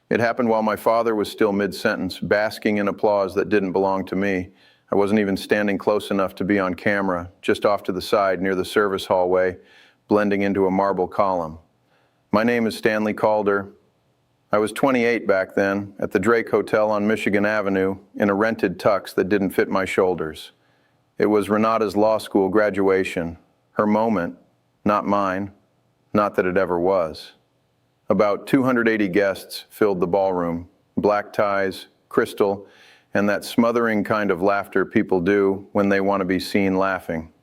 It happened while my father was still mid-sentence, basking in applause that didn't belong to me. I wasn't even standing close enough to be on camera, just off to the side near the service hallway, blending into a marble column. My name is Stanley Calder. I was 28 back then, at the Drake Hotel on Michigan Avenue, in a rented tux that didn't fit my shoulders. It was Renata's law school graduation, her moment, not mine, not that it ever was. About 280 guests filled the ballroom, black ties, crystal, and that smothering kind of laughter people do when they want to be seen laughing.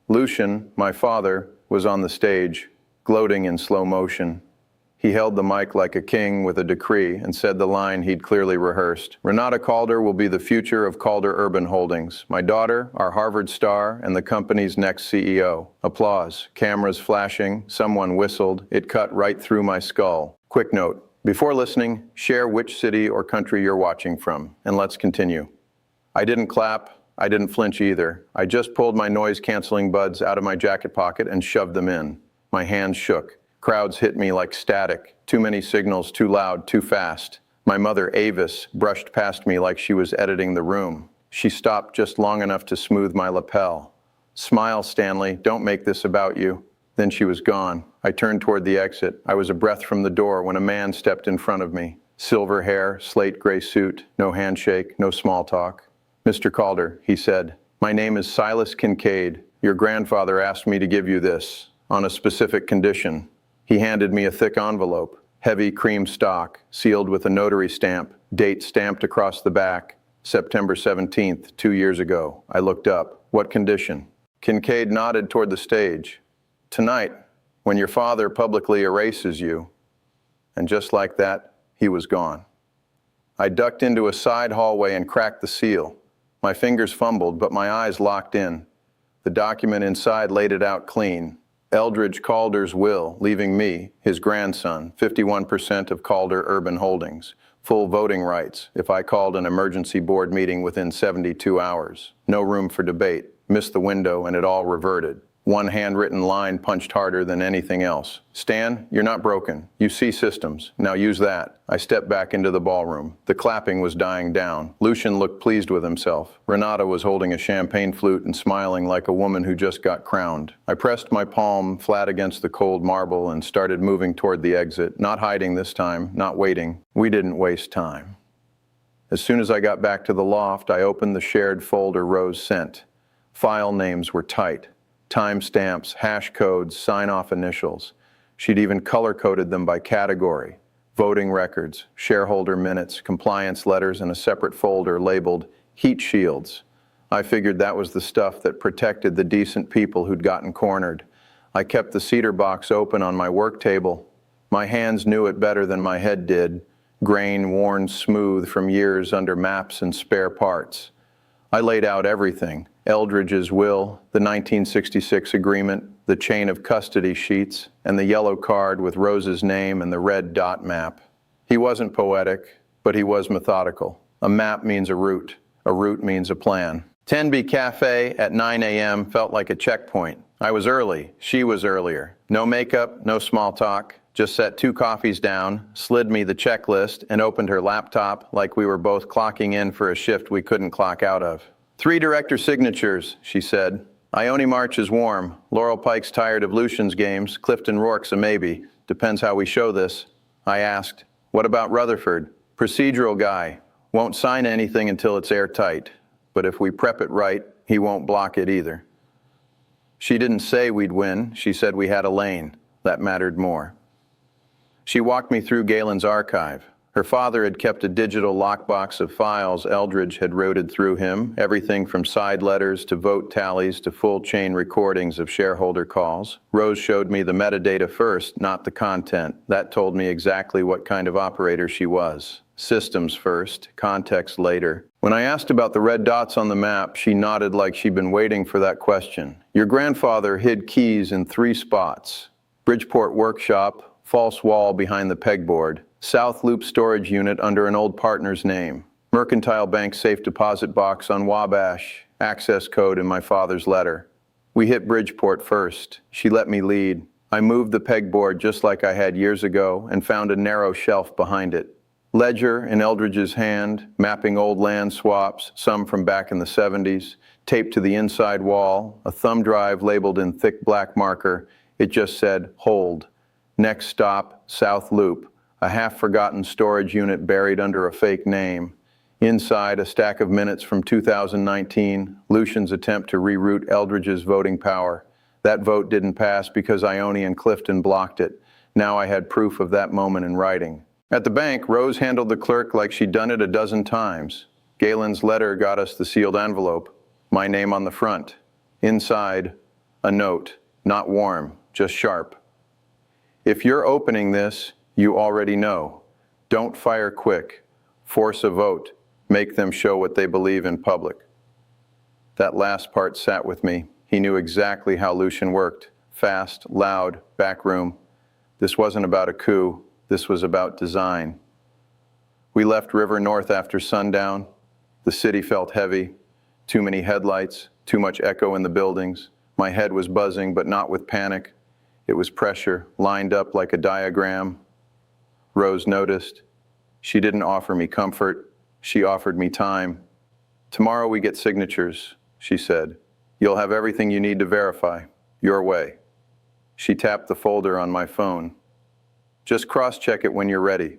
Lucian, my father, was on the stage, gloating in slow motion. He held the mic like a king with a decree and said the line he'd clearly rehearsed. Renata Calder will be the future of Calder Urban Holdings. My daughter, our Harvard star, and the company's next CEO. Applause, cameras flashing, someone whistled. It cut right through my skull. Quick note, before listening, share which city or country you're watching from, and let's continue. I didn't clap, I didn't flinch either. I just pulled my noise-canceling buds out of my jacket pocket and shoved them in. My hands shook. Crowds hit me like static. Too many signals, too loud, too fast. My mother, Avis, brushed past me like she was editing the room. She stopped just long enough to smooth my lapel. Smile, Stanley, don't make this about you. Then she was gone. I turned toward the exit. I was a breath from the door when a man stepped in front of me. Silver hair, slate gray suit, no handshake, no small talk. Mr. Calder, he said, my name is Silas Kincaid. Your grandfather asked me to give you this, on a specific condition. He handed me a thick envelope, heavy cream stock, sealed with a notary stamp, date stamped across the back, September 17th, 2 years ago. I looked up. What condition? Kincaid nodded toward the stage. Tonight, when your father publicly erases you. And just like that, he was gone. I ducked into a side hallway and cracked the seal. My fingers fumbled, but my eyes locked in. The document inside laid it out clean. Eldridge Calder's will, leaving me, his grandson, 51% of Calder Urban Holdings, full voting rights if I called an emergency board meeting within 72 hours. No room for debate. Missed the window and it all reverted. One handwritten line punched harder than anything else. Stan, you're not broken. You see systems. Now use that. I stepped back into the ballroom. The clapping was dying down. Lucian looked pleased with himself. Renata was holding a champagne flute and smiling like a woman who just got crowned. I pressed my palm flat against the cold marble and started moving toward the exit, not hiding this time, not waiting. We didn't waste time. As soon as I got back to the loft, I opened the shared folder Rose sent. File names were tight. Timestamps, hash codes, sign-off initials. She'd even color-coded them by category. Voting records, shareholder minutes, compliance letters, and a separate folder labeled heat shields. I figured that was the stuff that protected the decent people who'd gotten cornered. I kept the cedar box open on my work table. My hands knew it better than my head did, grain worn smooth from years under maps and spare parts. I laid out everything. Eldridge's will, the 1966 agreement, the chain of custody sheets, and the yellow card with Rose's name and the red dot map. He wasn't poetic, but he was methodical. A map means a route means a plan. 10B Cafe at 9 a.m. felt like a checkpoint. I was early, she was earlier. No makeup, no small talk, just set 2 coffees down, slid me the checklist, and opened her laptop like we were both clocking in for a shift we couldn't clock out of. 3 director signatures, she said. Ione March is warm. Laurel Pike's tired of Lucian's games. Clifton Rourke's a maybe. Depends how we show this. I asked, what about Rutherford? Procedural guy. Won't sign anything until it's airtight. But if we prep it right, he won't block it either. She didn't say we'd win. She said we had a lane. That mattered more. She walked me through Galen's archive. Her father had kept a digital lockbox of files Eldridge had routed through him, everything from side letters to vote tallies to full chain recordings of shareholder calls. Rose showed me the metadata first, not the content. That told me exactly what kind of operator she was. Systems first, context later. When I asked about the red dots on the map, she nodded like she'd been waiting for that question. Your grandfather hid keys in 3 spots. Bridgeport workshop, false wall behind the pegboard. South Loop storage unit under an old partner's name. Mercantile Bank safe deposit box on Wabash. Access code in my father's letter. We hit Bridgeport first. She let me lead. I moved the pegboard just like I had years ago and found a narrow shelf behind it. Ledger in Eldridge's hand, mapping old land swaps, some from back in the 70s, taped to the inside wall, a thumb drive labeled in thick black marker. It just said, hold. Next stop, South Loop, a half-forgotten storage unit buried under a fake name. Inside, a stack of minutes from 2019, Lucian's attempt to reroute Eldridge's voting power. That vote didn't pass because Ione and Clifton blocked it. Now I had proof of that moment in writing. At the bank, Rose handled the clerk like she'd done it a dozen times. Galen's letter got us the sealed envelope, my name on the front. Inside, a note, not warm, just sharp. If you're opening this, you already know. Don't fire quick. Force a vote. Make them show what they believe in public. That last part sat with me. He knew exactly how Lucian worked. Fast, loud, backroom. This wasn't about a coup. This was about design. We left River North after sundown. The city felt heavy. Too many headlights, too much echo in the buildings. My head was buzzing, but not with panic. It was pressure, lined up like a diagram. Rose noticed. She didn't offer me comfort. She offered me time. Tomorrow we get signatures, she said. You'll have everything you need to verify. Your way. She tapped the folder on my phone. Just cross-check it when you're ready.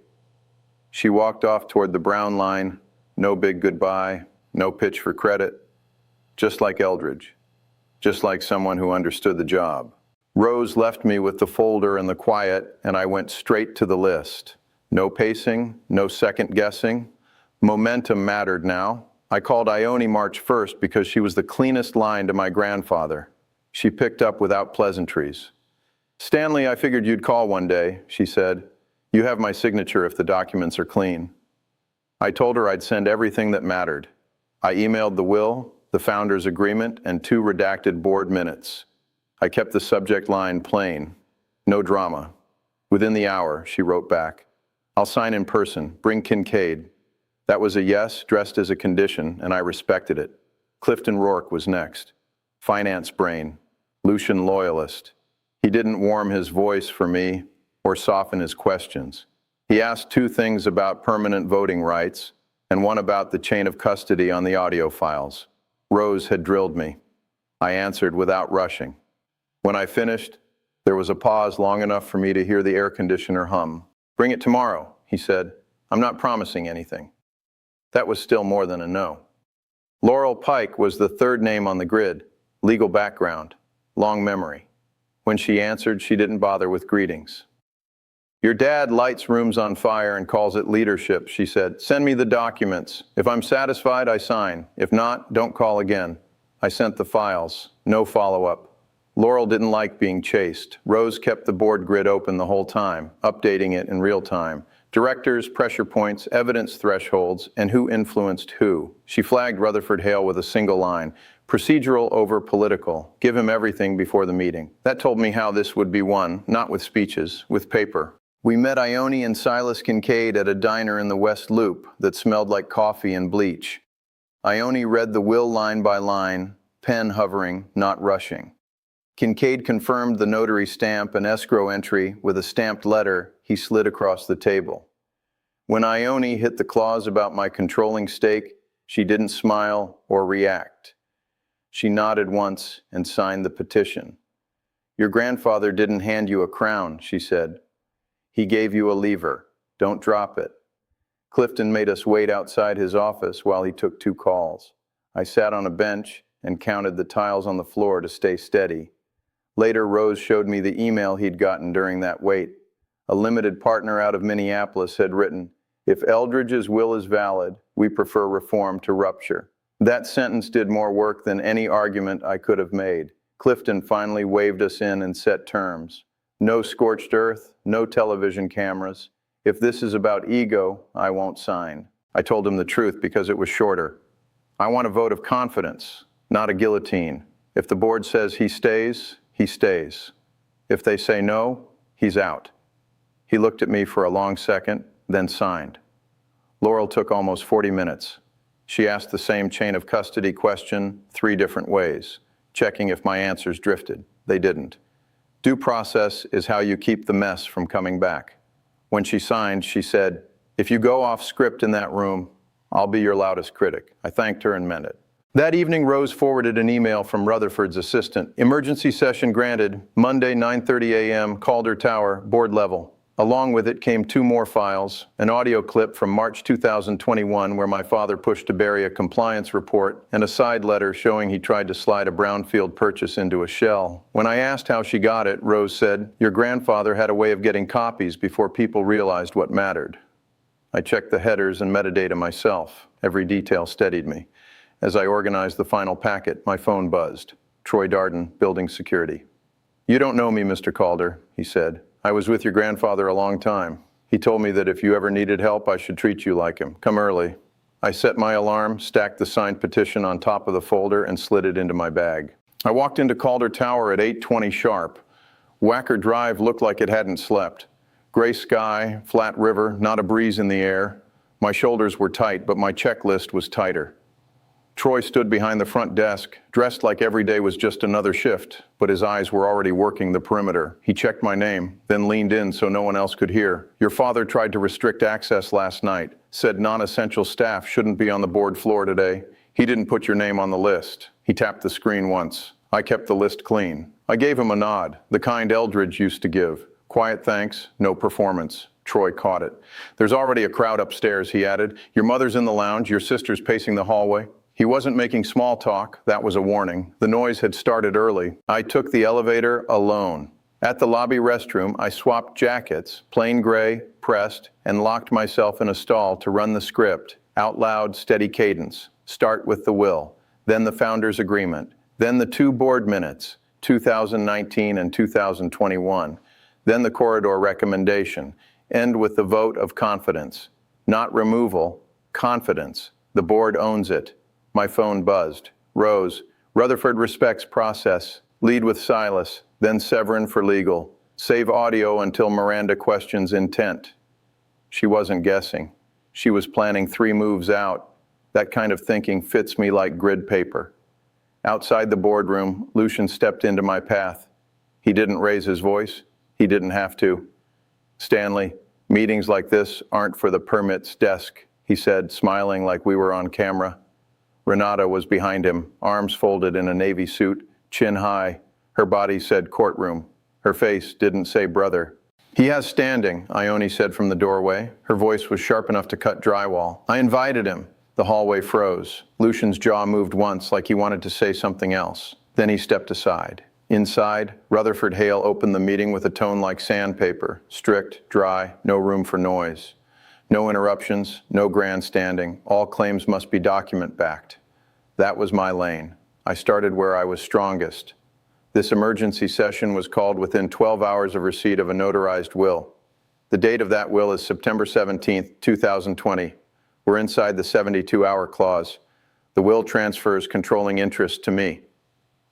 She walked off toward the brown line. No big goodbye, no pitch for credit. Just like Eldridge. Just like someone who understood the job. Rose left me with the folder and the quiet, and I went straight to the list. No pacing, no second guessing. Momentum mattered now. I called Ione March 1st because she was the cleanest line to my grandfather. She picked up without pleasantries. Stanley, I figured you'd call one day, she said. You have my signature if the documents are clean. I told her I'd send everything that mattered. I emailed the will, the founder's agreement, and 2 redacted board minutes. I kept the subject line plain. No drama. Within the hour, she wrote back. I'll sign in person. Bring Kincaid. That was a yes, dressed as a condition, and I respected it. Clifton Rourke was next. Finance brain. Lucian loyalist. He didn't warm his voice for me or soften his questions. He asked 2 things about permanent voting rights and one about the chain of custody on the audio files. Rose had drilled me. I answered without rushing. When I finished, there was a pause long enough for me to hear the air conditioner hum. Bring it tomorrow, he said. I'm not promising anything. That was still more than a no. Laurel Pike was the 3rd name on the grid. Legal background. Long memory. When she answered, she didn't bother with greetings. Your dad lights rooms on fire and calls it leadership, she said. Send me the documents. If I'm satisfied, I sign. If not, don't call again. I sent the files. No follow-up. Laurel didn't like being chased. Rose kept the board grid open the whole time, updating it in real time. Directors, pressure points, evidence thresholds, and who influenced who. She flagged Rutherford Hale with a single line. Procedural over political. Give him everything before the meeting. That told me how this would be won, not with speeches, with paper. We met Ione and Silas Kincaid at a diner in the West Loop that smelled like coffee and bleach. Ione read the will line by line, pen hovering, not rushing. Kincaid confirmed the notary stamp and escrow entry with a stamped letter he slid across the table. When Ione hit the clause about my controlling stake, she didn't smile or react. She nodded once and signed the petition. Your grandfather didn't hand you a crown, she said. He gave you a lever. Don't drop it. Clifton made us wait outside his office while he took 2 calls. I sat on a bench and counted the tiles on the floor to stay steady. Later, Rose showed me the email he'd gotten during that wait. A limited partner out of Minneapolis had written, if Eldridge's will is valid, we prefer reform to rupture. That sentence did more work than any argument I could have made. Clifton finally waved us in and set terms. No scorched earth, no television cameras. If this is about ego, I won't sign. I told him the truth because it was shorter. I want a vote of confidence, not a guillotine. If the board says he stays, he stays. If they say no, he's out. He looked at me for a long second, then signed. Laurel took almost 40 minutes. She asked the same chain of custody question 3 different ways, checking if my answers drifted. They didn't. Due process is how you keep the mess from coming back. When she signed, she said, If you go off script in that room, I'll be your loudest critic. I thanked her and meant it. That evening, Rose forwarded an email from Rutherford's assistant. Emergency session granted, Monday, 9:30 a.m., Calder Tower, board level. Along with it came 2 more files, an audio clip from March 2021 where my father pushed to bury a compliance report, and a side letter showing he tried to slide a brownfield purchase into a shell. When I asked how she got it, Rose said, "Your grandfather had a way of getting copies before people realized what mattered." I checked the headers and metadata myself. Every detail steadied me. As I organized the final packet, my phone buzzed. Troy Darden, Building Security. "You don't know me, Mr. Calder," he said. "I was with your grandfather a long time. He told me that if you ever needed help, I should treat you like him. Come early." I set my alarm, stacked the signed petition on top of the folder, and slid it into my bag. I walked into Calder Tower at 8:20 sharp. Wacker Drive looked like it hadn't slept. Gray sky, flat river, not a breeze in the air. My shoulders were tight, but my checklist was tighter. Troy stood behind the front desk, dressed like every day was just another shift, but his eyes were already working the perimeter. He checked my name, then leaned in so no one else could hear. "Your father tried to restrict access last night, said non-essential staff shouldn't be on the board floor today. He didn't put your name on the list." He tapped the screen once. I kept the list clean. I gave him a nod, the kind Eldridge used to give. Quiet thanks, no performance. Troy caught it. "There's already a crowd upstairs," he added. "Your mother's in the lounge, your sister's pacing the hallway." He wasn't making small talk, that was a warning. The noise had started early. I took the elevator alone. At the lobby restroom, I swapped jackets, plain gray, pressed, and locked myself in a stall to run the script. Out loud, steady cadence. Start with the will, then the founder's agreement, then the 2 board minutes, 2019 and 2021, then the corridor recommendation. End with the vote of confidence. Not removal, confidence. The board owns it. My phone buzzed. Rose, Rutherford respects process. Lead with Silas, then Severin for legal. Save audio until Miranda questions intent. She wasn't guessing. She was planning 3 moves out. That kind of thinking fits me like grid paper. Outside the boardroom, Lucian stepped into my path. He didn't raise his voice. He didn't have to. "Stanley, meetings like this aren't for the permits desk," he said, smiling like we were on camera. Renata was behind him, arms folded in a navy suit, chin high. Her body said courtroom. Her face didn't say brother. "He has standing," Ione said from the doorway. Her voice was sharp enough to cut drywall. I invited him. The hallway froze. Lucian's jaw moved once like he wanted to say something else. Then he stepped aside. Inside, Rutherford Hale opened the meeting with a tone like sandpaper, strict, dry, no room for noise. No interruptions, no grandstanding. All claims must be document-backed. That was my lane. I started where I was strongest. This emergency session was called within 12 hours of receipt of a notarized will. The date of that will is September 17th, 2020. We're inside the 72-hour clause. The will transfers controlling interest to me.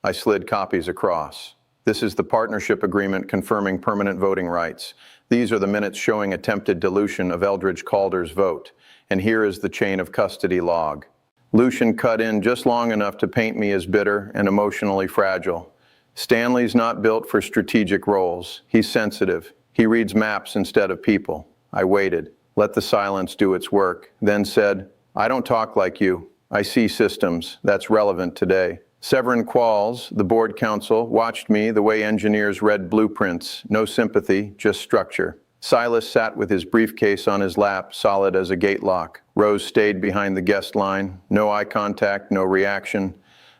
I slid copies across. This is the partnership agreement confirming permanent voting rights. These are the minutes showing attempted dilution of Eldridge Calder's vote. And here is the chain of custody log. Lucian cut in just long enough to paint me as bitter and emotionally fragile. Stanley's not built for strategic roles. He's sensitive. He reads maps instead of people. I waited, let the silence do its work, then said, "I don't talk like you. I see systems. That's relevant today." Severin Qualls, the board counsel, watched me the way engineers read blueprints. No sympathy, just structure. Silas sat with his briefcase on his lap, solid as a gate lock. Rose stayed behind the guest line. No eye contact, no reaction.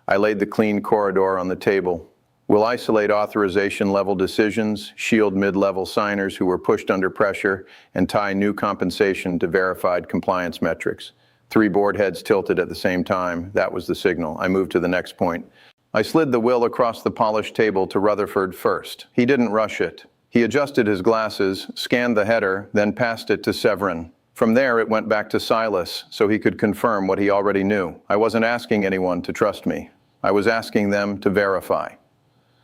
I laid the clean corridor on the table. We'll isolate authorization-level decisions, shield mid-level signers who were pushed under pressure, and tie new compensation to verified compliance metrics. 3 board heads tilted at the same time. That was the signal. I moved to the next point. I slid the will across the polished table to Rutherford first. He didn't rush it. He adjusted his glasses, scanned the header, then passed it to Severin. From there, it went back to Silas, so he could confirm what he already knew. I wasn't asking anyone to trust me. I was asking them to verify.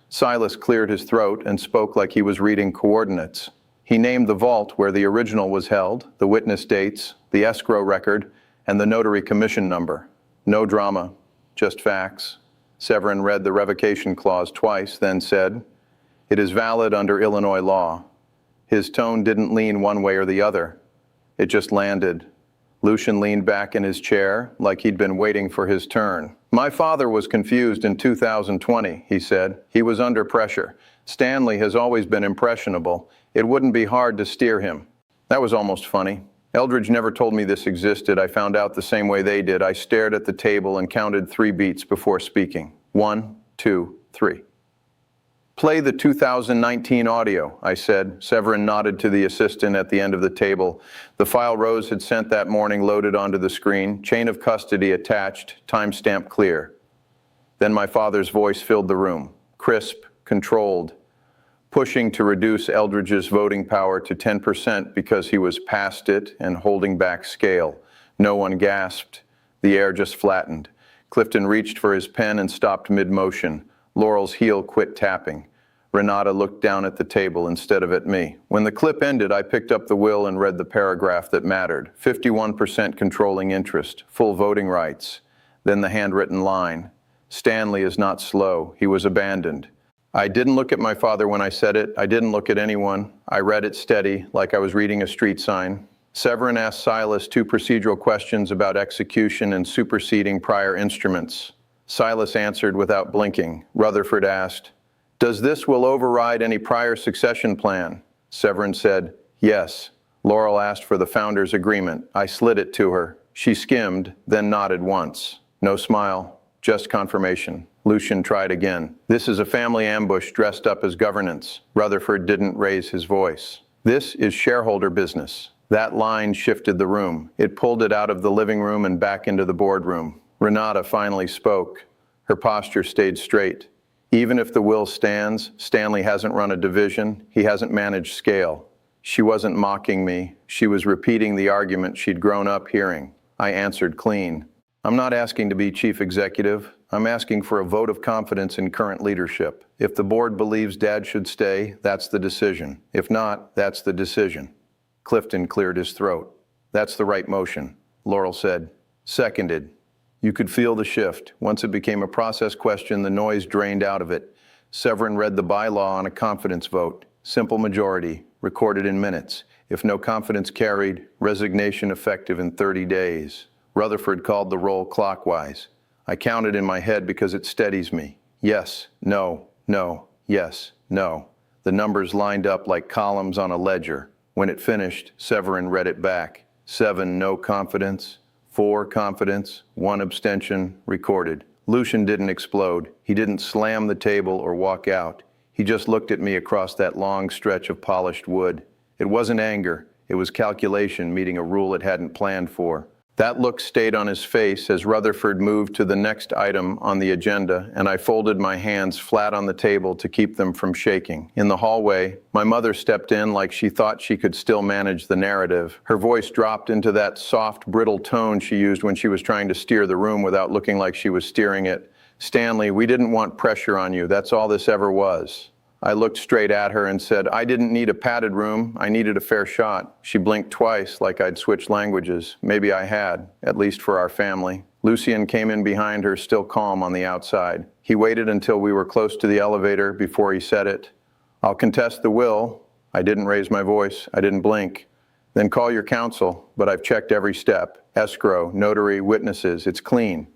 Silas cleared his throat and spoke like he was reading coordinates. He named the vault where the original was held, the witness dates, the escrow record, and the notary commission number. No drama, just facts. Severin read the revocation clause twice, then said, "It is valid under Illinois law." His tone didn't lean one way or the other. It just landed. Lucian leaned back in his chair like he'd been waiting for his turn. My father was confused in 2020, he said. He was under pressure. Stanley has always been impressionable. It wouldn't be hard to steer him. That was almost funny. Eldridge never told me this existed. I found out the same way they did. I stared at the table and counted 3 beats before speaking. 1, 2, 3. Play the 2019 audio, I said. Severin nodded to the assistant at the end of the table. The file Rose had sent that morning loaded onto the screen. Chain of custody attached, timestamp clear. Then my father's voice filled the room. Crisp, controlled, pushing to reduce Eldridge's voting power to 10% because he was past it and holding back scale. No one gasped. The air just flattened. Clifton reached for his pen and stopped mid-motion. Laurel's heel quit tapping. Renata looked down at the table instead of at me. When the clip ended, I picked up the will and read the paragraph that mattered. 51% controlling interest, full voting rights. Then the handwritten line. Stanley is not slow. He was abandoned. I didn't look at my father when I said it. I didn't look at anyone. I read it steady, like I was reading a street sign. Severin asked Silas 2 procedural questions about execution and superseding prior instruments. Silas answered without blinking. Rutherford asked, "Does this will override any prior succession plan?" Severin said, "Yes." Laurel asked for the founder's agreement. I slid it to her. She skimmed, then nodded once. No smile, just confirmation. Lucian tried again. "This is a family ambush dressed up as governance." Rutherford didn't raise his voice. "This is shareholder business." That line shifted the room. It pulled it out of the living room and back into the boardroom. Renata finally spoke. Her posture stayed straight. Even if the will stands, Stanley hasn't run a division. He hasn't managed scale. She wasn't mocking me. She was repeating the argument she'd grown up hearing. I answered clean. "I'm not asking to be chief executive. I'm asking for a vote of confidence in current leadership. If the board believes Dad should stay, that's the decision. If not, that's the decision." Clifton cleared his throat. "That's the right motion," Laurel said. Seconded. You could feel the shift. Once it became a process question, the noise drained out of it. Severin read the bylaw on a confidence vote. Simple majority, recorded in minutes. If no confidence carried, resignation effective in 30 days. Rutherford called the roll clockwise. I counted in my head because it steadies me. Yes, no, no, yes, no. The numbers lined up like columns on a ledger. When it finished, Severin read it back. 7 no confidence, 4 confidence, 1 abstention, recorded. Lucian didn't explode. He didn't slam the table or walk out. He just looked at me across that long stretch of polished wood. It wasn't anger. It was calculation meeting a rule it hadn't planned for. That look stayed on his face as Rutherford moved to the next item on the agenda, and I folded my hands flat on the table to keep them from shaking. In the hallway, my mother stepped in like she thought she could still manage the narrative. Her voice dropped into that soft, brittle tone she used when she was trying to steer the room without looking like she was steering it. "Stanley, we didn't want pressure on you. That's all this ever was." I looked straight at her and said, "I didn't need a padded room. I needed a fair shot." She blinked twice like I'd switched languages. Maybe I had, at least for our family. Lucian came in behind her, still calm on the outside. He waited until we were close to the elevator before he said it. "I'll contest the will." I didn't raise my voice. I didn't blink. "Then call your counsel, but I've checked every step. Escrow, notary, witnesses. It's clean."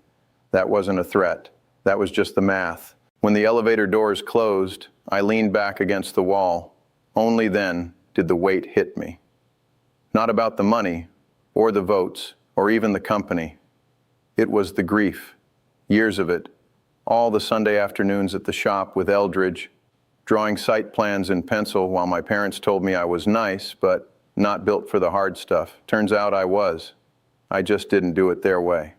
That wasn't a threat. That was just the math. When the elevator doors closed, I leaned back against the wall. Only then did the weight hit me. Not about the money, or the votes, or even the company. It was the grief. Years of it. All the Sunday afternoons at the shop with Eldridge, drawing site plans in pencil while my parents told me I was nice, but not built for the hard stuff. Turns out I was. I just didn't do it their way.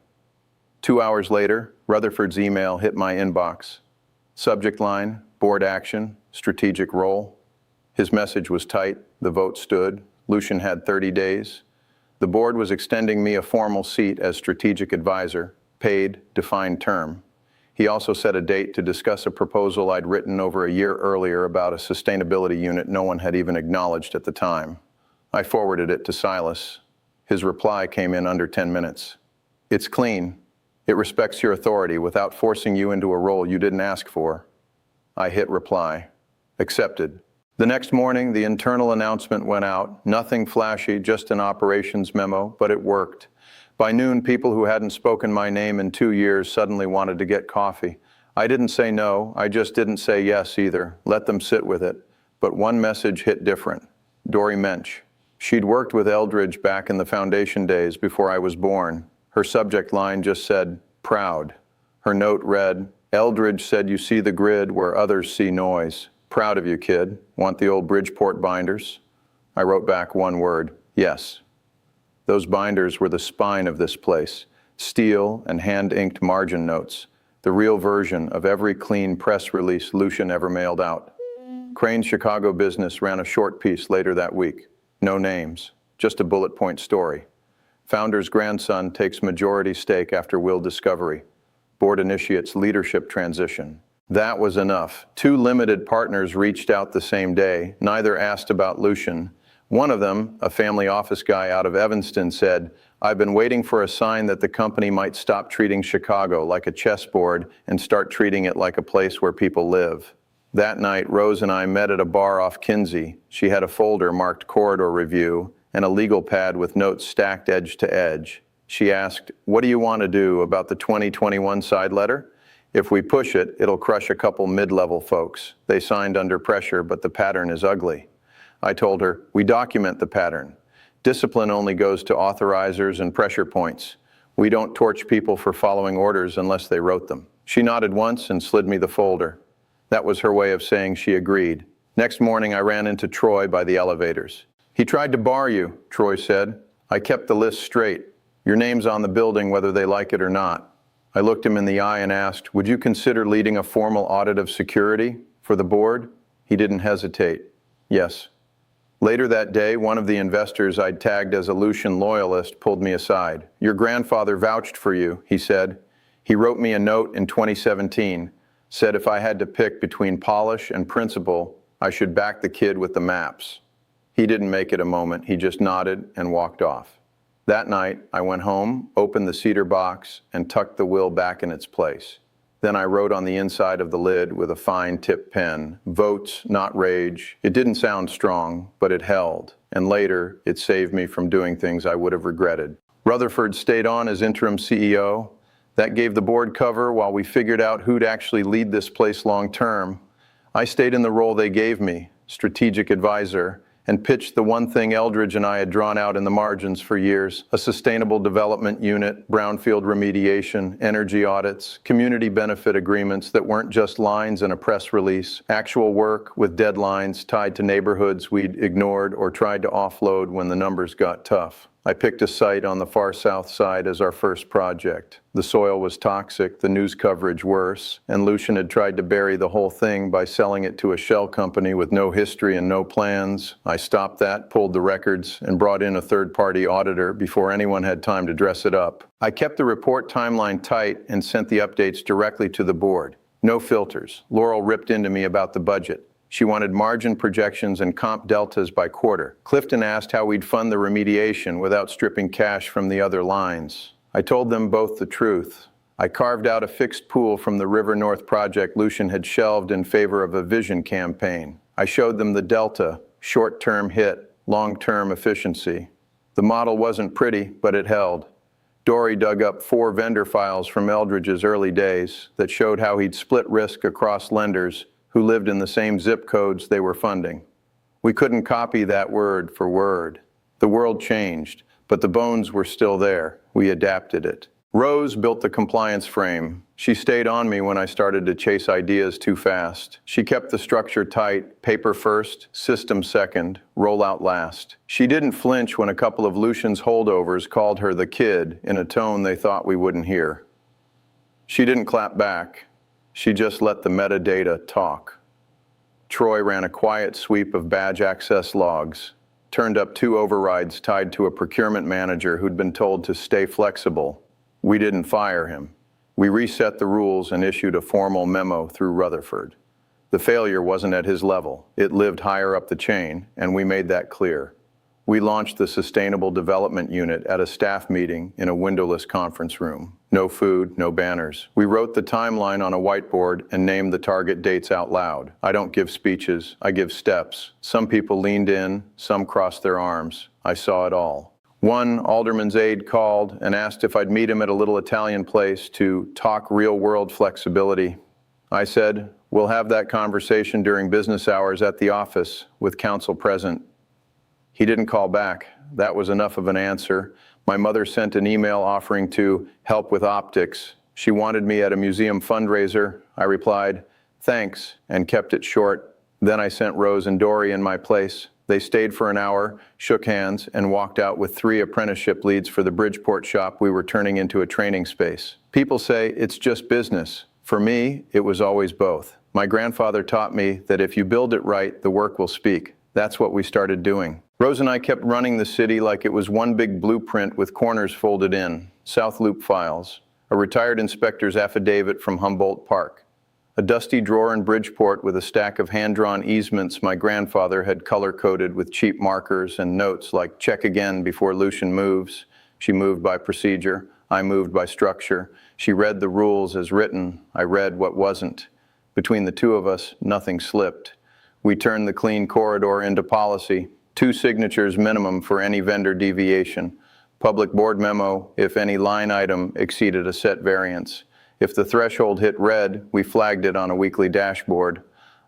2 hours later, Rutherford's email hit my inbox. Subject line, board action, strategic role. His message was tight, the vote stood. Lucian had 30 days. The board was extending me a formal seat as strategic advisor, paid, defined term. He also set a date to discuss a proposal I'd written over a year earlier about a sustainability unit no one had even acknowledged at the time. I forwarded it to Silas. His reply came in under 10 minutes. "It's clean. It respects your authority without forcing you into a role you didn't ask for." I hit reply. Accepted. The next morning, the internal announcement went out. Nothing flashy, just an operations memo, but it worked. By noon, people who hadn't spoken my name in 2 years suddenly wanted to get coffee. I didn't say no, I just didn't say yes either. Let them sit with it. But one message hit different. Dory Mensch. She'd worked with Eldridge back in the foundation days before I was born. Her subject line just said, proud. Her note read, Eldridge said you see the grid where others see noise. Proud of you, kid. Want the old Bridgeport binders? I wrote back one word, yes. Those binders were the spine of this place. Steel and hand-inked margin notes. The real version of every clean press release Lucian ever mailed out. Crane's Chicago business ran a short piece later that week. No names, just a bullet point story. Founder's grandson takes majority stake after will discovery. Board initiates leadership transition. That was enough. 2 limited partners reached out the same day. Neither asked about Lucian. One of them, a family office guy out of Evanston, said, I've been waiting for a sign that the company might stop treating Chicago like a chessboard and start treating it like a place where people live. That night, Rose and I met at a bar off Kinsey. She had a folder marked corridor review and a legal pad with notes stacked edge to edge. She asked, what do you want to do about the 2021 side letter? If we push it, it'll crush a couple mid-level folks. They signed under pressure, but the pattern is ugly. I told her, we document the pattern. Discipline only goes to authorizers and pressure points. We don't torch people for following orders unless they wrote them. She nodded once and slid me the folder. That was her way of saying she agreed. Next morning, I ran into Troy by the elevators. He tried to bar you, Troy said. I kept the list straight. Your name's on the building whether they like it or not. I looked him in the eye and asked, would you consider leading a formal audit of security for the board? He didn't hesitate. Yes. Later that day, one of the investors I'd tagged as a Lucian loyalist pulled me aside. Your grandfather vouched for you, he said. He wrote me a note in 2017, said if I had to pick between polish and principle, I should back the kid with the maps. He didn't make it a moment, he just nodded and walked off. That night, I went home, opened the cedar box, and tucked the will back in its place. Then I wrote on the inside of the lid with a fine tip pen, votes, not rage. It didn't sound strong, but it held. And later, it saved me from doing things I would have regretted. Rutherford stayed on as interim CEO. That gave the board cover while we figured out who'd actually lead this place long term. I stayed in the role they gave me, strategic advisor, and pitched the one thing Eldridge and I had drawn out in the margins for years, a sustainable development unit, brownfield remediation, energy audits, community benefit agreements that weren't just lines in a press release, actual work with deadlines tied to neighborhoods we'd ignored or tried to offload when the numbers got tough. I picked a site on the far south side as our first project. The soil was toxic, the news coverage worse, and Lucian had tried to bury the whole thing by selling it to a shell company with no history and no plans. I stopped that, pulled the records, and brought in a third-party auditor before anyone had time to dress it up. I kept the report timeline tight and sent the updates directly to the board. No filters. Laurel ripped into me about the budget. She wanted margin projections and comp deltas by quarter. Clifton asked how we'd fund the remediation without stripping cash from the other lines. I told them both the truth. I carved out a fixed pool from the River North project Lucian had shelved in favor of a vision campaign. I showed them the delta, short-term hit, long-term efficiency. The model wasn't pretty, but it held. Dory dug up 4 vendor files from Eldridge's early days that showed how he'd split risk across lenders who lived in the same zip codes they were funding. We couldn't copy that word for word. The world changed, but the bones were still there. We adapted it. Rose built the compliance frame. She stayed on me when I started to chase ideas too fast. She kept the structure tight, paper first, system second, rollout last. She didn't flinch when a couple of Lucian's holdovers called her the kid in a tone they thought we wouldn't hear. She didn't clap back. She just let the metadata talk. Troy ran a quiet sweep of badge access logs, turned up 2 overrides tied to a procurement manager who'd been told to stay flexible. We didn't fire him. We reset the rules and issued a formal memo through Rutherford. The failure wasn't at his level. It lived higher up the chain, and we made that clear. We launched the Sustainable Development Unit at a staff meeting in a windowless conference room. No food, no banners. We wrote the timeline on a whiteboard and named the target dates out loud. I don't give speeches, I give steps. Some people leaned in, some crossed their arms. I saw it all. One alderman's aide called and asked if I'd meet him at a little Italian place to talk real-world flexibility. I said, we'll have that conversation during business hours at the office with counsel present. He didn't call back. That was enough of an answer. My mother sent an email offering to help with optics. She wanted me at a museum fundraiser. I replied, thanks, and kept it short. Then I sent Rose and Dory in my place. They stayed for an hour, shook hands, and walked out with 3 apprenticeship leads for the Bridgeport shop we were turning into a training space. People say it's just business. For me, it was always both. My grandfather taught me that if you build it right, the work will speak. That's what we started doing. Rose and I kept running the city like it was one big blueprint with corners folded in, South Loop files, a retired inspector's affidavit from Humboldt Park, a dusty drawer in Bridgeport with a stack of hand-drawn easements my grandfather had color-coded with cheap markers and notes like check again before Lucian moves. She moved by procedure, I moved by structure. She read the rules as written, I read what wasn't. Between the two of us, nothing slipped. We turned the clean corridor into policy, 2 signatures minimum for any vendor deviation. Public board memo if any line item exceeded a set variance. If the threshold hit red, we flagged it on a weekly dashboard.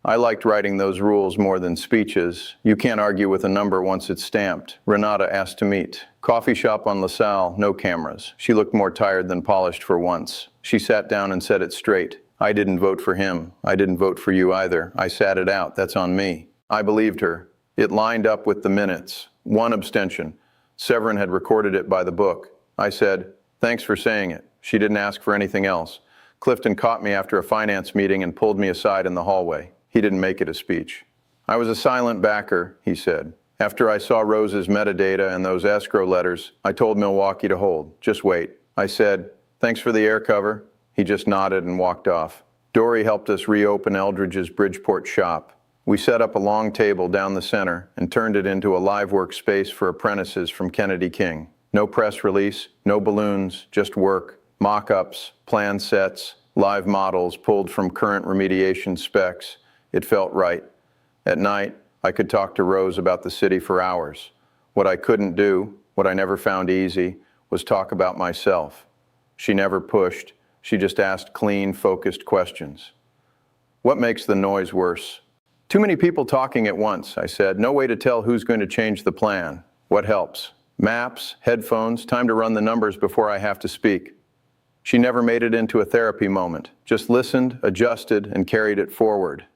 I liked writing those rules more than speeches. You can't argue with a number once it's stamped. Renata asked to meet. Coffee shop on LaSalle, no cameras. She looked more tired than polished for once. She sat down and said it straight. I didn't vote for him. I didn't vote for you either. I sat it out. That's on me. I believed her. It lined up with the minutes. 1 abstention. Severin had recorded it by the book. I said, thanks for saying it. She didn't ask for anything else. Clifton caught me after a finance meeting and pulled me aside in the hallway. He didn't make it a speech. I was a silent backer, he said. After I saw Rose's metadata and those escrow letters, I told Milwaukee to hold. Just wait. I said, thanks for the air cover. He just nodded and walked off. Dory helped us reopen Eldridge's Bridgeport shop. We set up a long table down the center and turned it into a live work space for apprentices from Kennedy King. No press release, no balloons, just work, mock-ups, plan sets, live models pulled from current remediation specs. It felt right. At night, I could talk to Rose about the city for hours. What I couldn't do, what I never found easy, was talk about myself. She never pushed. She just asked clean, focused questions. What makes the noise worse? Too many people talking at once, I said. No way to tell who's going to change the plan. What helps? Maps, headphones, time to run the numbers before I have to speak. She never made it into a therapy moment, just listened, adjusted, and carried it forward.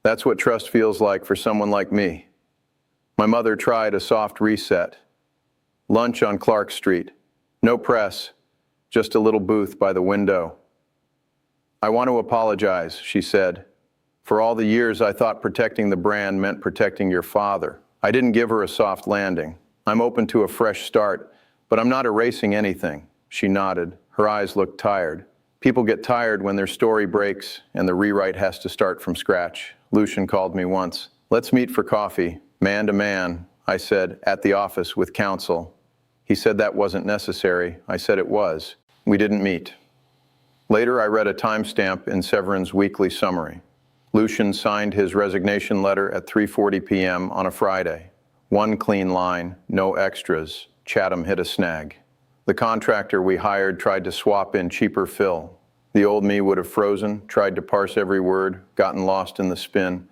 That's what trust feels like for someone like me. My mother tried a soft reset. Lunch on Clark Street. No press, just a little booth by the window. I want to apologize, she said. For all the years I thought protecting the brand meant protecting your father. I didn't give her a soft landing. I'm open to a fresh start, but I'm not erasing anything. She nodded. Her eyes looked tired. People get tired when their story breaks and the rewrite has to start from scratch. Lucian called me once. Let's meet for coffee, man to man, I said, at the office with counsel. He said that wasn't necessary. I said it was. We didn't meet. Later, I read a timestamp in Severin's weekly summary. Lucian signed his resignation letter at 3:40 p.m. on a Friday. 1 clean line, no extras. Chatham hit a snag. The contractor we hired tried to swap in cheaper fill. The old me would have frozen, tried to parse every word, gotten lost in the spin.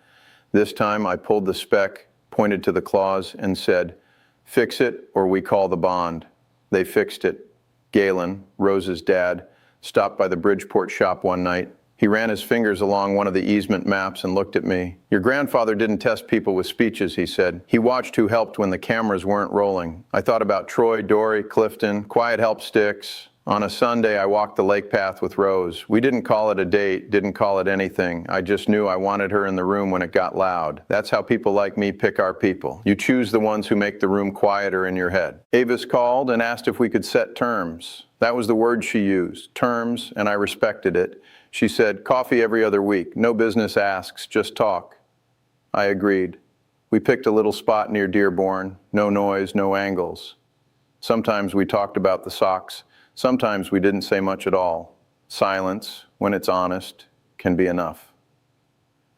This time I pulled the spec, pointed to the clause, and said, fix it or we call the bond. They fixed it. Galen, Rose's dad, stopped by the Bridgeport shop one night. He ran his fingers along one of the easement maps and looked at me. Your grandfather didn't test people with speeches, he said. He watched who helped when the cameras weren't rolling. I thought about Troy, Dory, Clifton, quiet help sticks. On a Sunday, I walked the lake path with Rose. We didn't call it a date, didn't call it anything. I just knew I wanted her in the room when it got loud. That's how people like me pick our people. You choose the ones who make the room quieter in your head. Avis called and asked if we could set terms. That was the word she used, terms, and I respected it. She said, coffee every other week, no business asks, just talk. I agreed. We picked a little spot near Dearborn, no noise, no angles. Sometimes we talked about the socks, Sometimes we didn't say much at all. Silence, when it's honest, can be enough.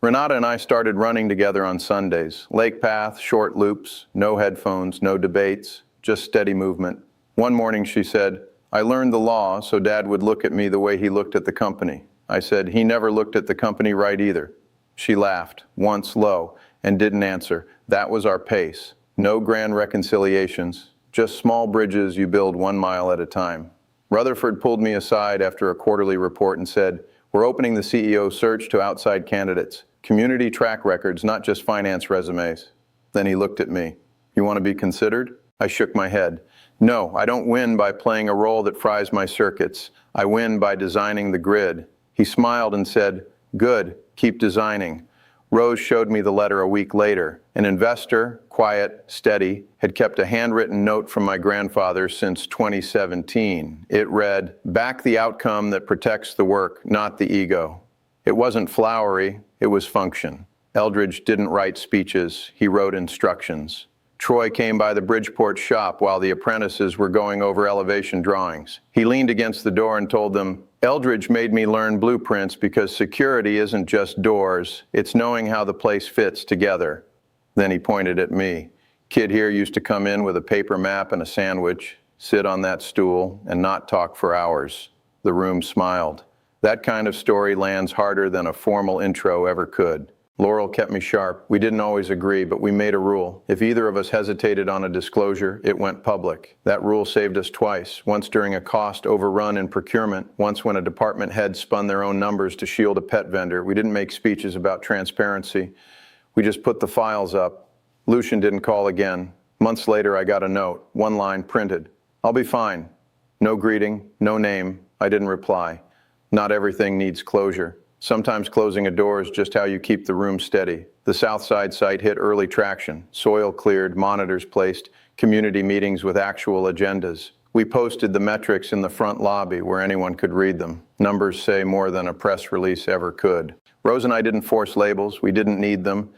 Renata and I started running together on Sundays. Lake path, short loops, no headphones, no debates, just steady movement. One morning she said, "I learned the law so Dad would look at me the way he looked at the company." I said, "He never looked at the company right either." She laughed, once low, and didn't answer. That was our pace. No grand reconciliations, just small bridges you build 1 mile at a time. Rutherford pulled me aside after a quarterly report and said, "We're opening the CEO search to outside candidates. Community track records, not just finance resumes." Then he looked at me. "You want to be considered?" I shook my head. "No, I don't win by playing a role that fries my circuits. I win by designing the grid." He smiled and said, "Good, keep designing." Rose showed me the letter a week later. An investor, quiet, steady, had kept a handwritten note from my grandfather since 2017. It read, "Back the outcome that protects the work, not the ego." It wasn't flowery, it was function. Eldridge didn't write speeches, he wrote instructions. Troy came by the Bridgeport shop while the apprentices were going over elevation drawings. He leaned against the door and told them, "Eldridge made me learn blueprints because security isn't just doors, it's knowing how the place fits together." Then he pointed at me. "Kid here used to come in with a paper map and a sandwich, sit on that stool, and not talk for hours." The room smiled. That kind of story lands harder than a formal intro ever could. Laurel kept me sharp. We didn't always agree, but we made a rule. If either of us hesitated on a disclosure, it went public. That rule saved us twice, once during a cost overrun in procurement, once when a department head spun their own numbers to shield a pet vendor. We didn't make speeches about transparency. We just put the files up. Lucian didn't call again. Months later, I got a note, one line printed. "I'll be fine." No greeting, no name. I didn't reply. Not everything needs closure. Sometimes closing a door is just how you keep the room steady. The South Side site hit early traction. Soil cleared, monitors placed, community meetings with actual agendas. We posted the metrics in the front lobby where anyone could read them. Numbers say more than a press release ever could. Rose and I didn't force labels. We didn't need them.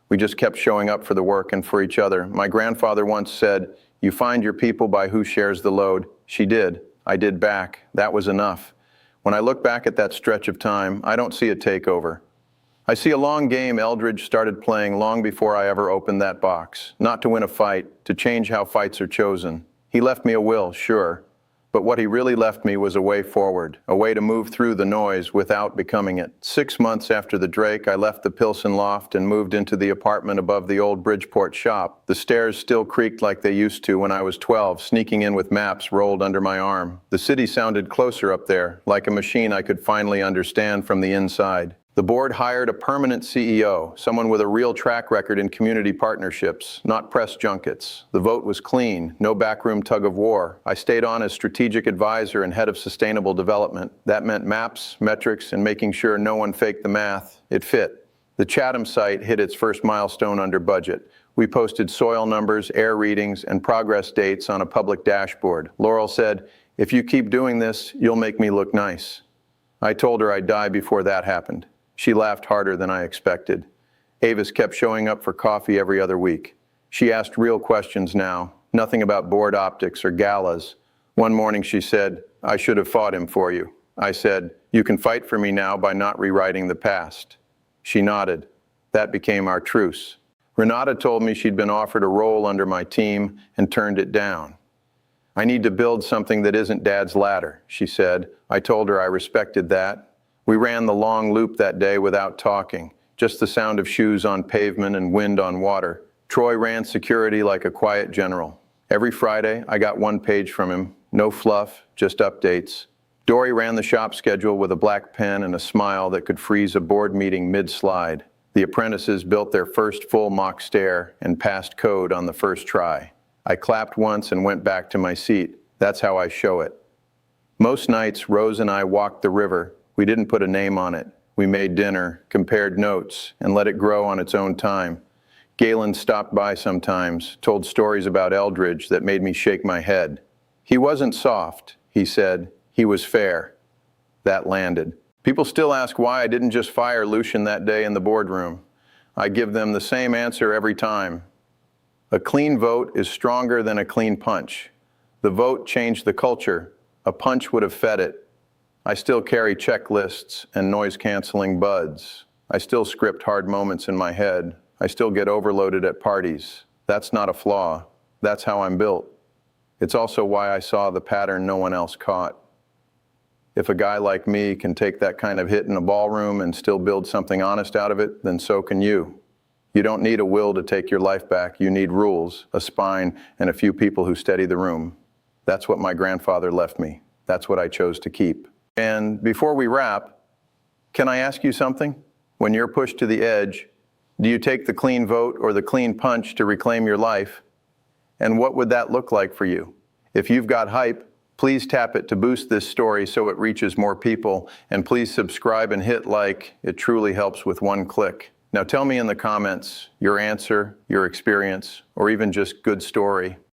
We just kept showing up for the work and for each other. My grandfather once said, "You find your people by who shares the load." She did. I did back. That was enough. When I look back at that stretch of time, I don't see a takeover. I see a long game Eldridge started playing long before I ever opened that box. Not to win a fight, to change how fights are chosen. He left me a will, sure, but what he really left me was a way forward, a way to move through the noise without becoming it. 6 months after the Drake, I left the Pilsen loft and moved into the apartment above the old Bridgeport shop. The stairs still creaked like they used to when I was 12, sneaking in with maps rolled under my arm. The city sounded closer up there, like a machine I could finally understand from the inside. The board hired a permanent CEO, someone with a real track record in community partnerships, not press junkets. The vote was clean, no backroom tug of war. I stayed on as strategic advisor and head of sustainable development. That meant maps, metrics, and making sure no one faked the math. It fit. The Chatham site hit its first milestone under budget. We posted soil numbers, air readings, and progress dates on a public dashboard. Laurel said, "If you keep doing this, you'll make me look nice." I told her I'd die before that happened. She laughed harder than I expected. Avis kept showing up for coffee every other week. She asked real questions now, nothing about board optics or galas. One morning she said, "I should have fought him for you." I said, "You can fight for me now by not rewriting the past." She nodded. That became our truce. Renata told me she'd been offered a role under my team and turned it down. "I need to build something that isn't Dad's ladder," she said. I told her I respected that. We ran the long loop that day without talking, just the sound of shoes on pavement and wind on water. Troy ran security like a quiet general. Every Friday, I got one page from him, no fluff, just updates. Dory ran the shop schedule with a black pen and a smile that could freeze a board meeting mid-slide. The apprentices built their first full mock stair and passed code on the first try. I clapped once and went back to my seat. That's how I show it. Most nights, Rose and I walked the river. We didn't put a name on it. We made dinner, compared notes, and let it grow on its own time. Galen stopped by sometimes, told stories about Eldridge that made me shake my head. "He wasn't soft," he said. "He was fair." That landed. People still ask why I didn't just fire Lucian that day in the boardroom. I give them the same answer every time. A clean vote is stronger than a clean punch. The vote changed the culture. A punch would have fed it. I still carry checklists and noise-canceling buds. I still script hard moments in my head. I still get overloaded at parties. That's not a flaw. That's how I'm built. It's also why I saw the pattern no one else caught. If a guy like me can take that kind of hit in a ballroom and still build something honest out of it, then so can you. You don't need a will to take your life back. You need rules, a spine, and a few people who steady the room. That's what my grandfather left me. That's what I chose to keep. And before we wrap, can I ask you something? When you're pushed to the edge, do you take the clean vote or the clean punch to reclaim your life? And what would that look like for you? If you've got hype, please tap it to boost this story so it reaches more people. And please subscribe and hit like. It truly helps with one click. Now tell me in the comments your answer, your experience, or even just good story.